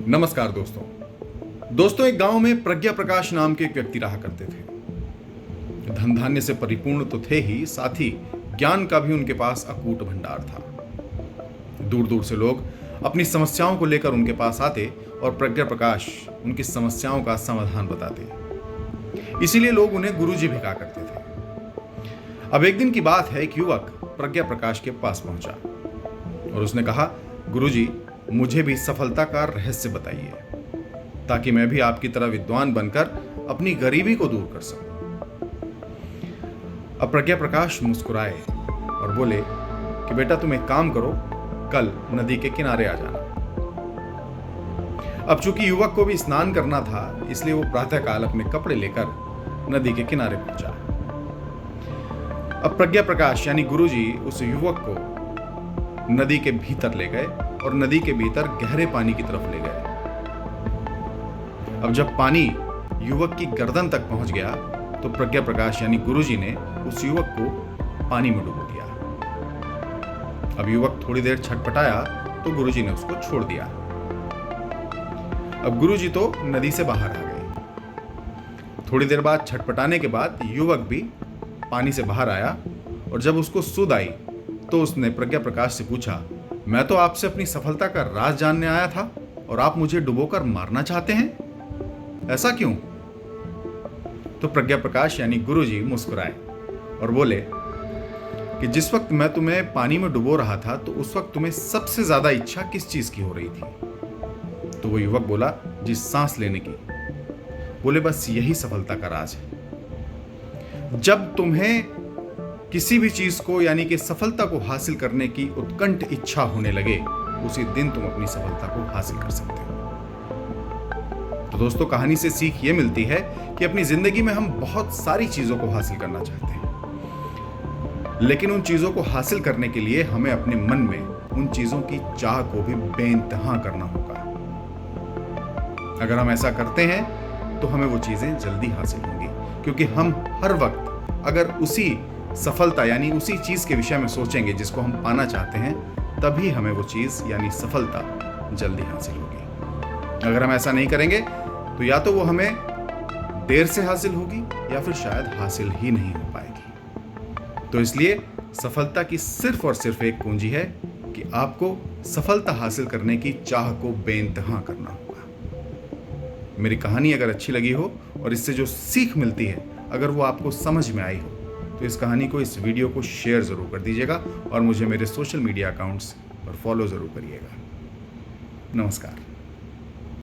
नमस्कार दोस्तों, एक गांव में प्रज्ञा प्रकाश नाम के एक व्यक्ति रहा करते थे। धन धान्य से परिपूर्ण तो थे ही, साथ ही ज्ञान का भी उनके पास अकूट भंडार था। दूर दूर से लोग अपनी समस्याओं को लेकर उनके पास आते और प्रज्ञा प्रकाश उनकी समस्याओं का समाधान बताते। इसीलिए लोग उन्हें गुरुजी भी कहा करते थे। अब एक दिन की बात है, एक युवक प्रज्ञा प्रकाश के पास पहुंचा और उसने कहा, गुरुजी, मुझे भी सफलता का रहस्य बताइए ताकि मैं भी आपकी तरह विद्वान बनकर अपनी गरीबी को दूर कर सकूं। अब प्रज्ञा प्रकाश मुस्कुराए और बोले कि बेटा, तुम एक काम करो, कल नदी के किनारे आ जाना। अब चूंकि युवक को भी स्नान करना था, इसलिए वो प्रातःकाल अपने कपड़े लेकर नदी के किनारे पहुंचा। अब प्रज्ञा प्रकाश यानी गुरुजी उस युवक को नदी के भीतर ले गए और नदी के भीतर गहरे पानी की तरफ ले गए। अब जब पानी युवक की गर्दन तक पहुंच गया तो प्रज्ञा प्रकाश यानी गुरुजी ने उस युवक को पानी में डुबो दिया। अब युवक थोड़ी देर छटपटाया तो गुरुजी ने उसको छोड़ दिया। अब गुरुजी तो नदी से बाहर आ गए। थोड़ी देर बाद छटपटाने के बाद युवक भी पानी से बाहर आया और जब उसको सुध आई तो उसने प्रज्ञा प्रकाश से पूछा, मैं तो आपसे अपनी सफलता का राज जानने आया था और आप मुझे डुबोकर मारना चाहते हैं, ऐसा क्यों? तो प्रज्ञा प्रकाश यानी गुरुजी मुस्कुराए और बोले कि जिस वक्त मैं तुम्हें पानी में डुबो रहा था तो उस वक्त तुम्हें सबसे ज्यादा इच्छा किस चीज की हो रही थी? तो वो युवक बोला, जी, सांस लेने की। बोले, बस यही सफलता का राज है। जब तुम्हें किसी भी चीज को यानी कि सफलता को हासिल करने की उत्कंठ इच्छा होने लगे, उसी दिन तुम अपनी सफलता को हासिल कर सकते हो। तो दोस्तों, कहानी से सीख ये मिलती है कि अपनी जिंदगी में हम बहुत सारी चीजों को हासिल करना चाहते हैं, लेकिन उन चीजों को हासिल करने के लिए हमें अपने मन में उन चीजों की चाह को भी बेइंतहा करना होगा। अगर हम ऐसा करते हैं तो हमें वो चीजें जल्दी हासिल होंगी, क्योंकि हम हर वक्त अगर उसी सफलता यानी उसी चीज के विषय में सोचेंगे जिसको हम पाना चाहते हैं, तभी हमें वो चीज यानी सफलता जल्दी हासिल होगी। अगर हम ऐसा नहीं करेंगे तो या तो वो हमें देर से हासिल होगी या फिर शायद हासिल ही नहीं हो पाएगी। तो इसलिए सफलता की सिर्फ और सिर्फ एक कुंजी है कि आपको सफलता हासिल करने की चाह को बेइंतहा करना होगा। मेरी कहानी अगर अच्छी लगी हो और इससे जो सीख मिलती है अगर वो आपको समझ में आई हो तो इस कहानी को, इस वीडियो को शेयर जरूर कर दीजिएगा और मुझे मेरे सोशल मीडिया अकाउंट्स पर फॉलो जरूर करिएगा। नमस्कार।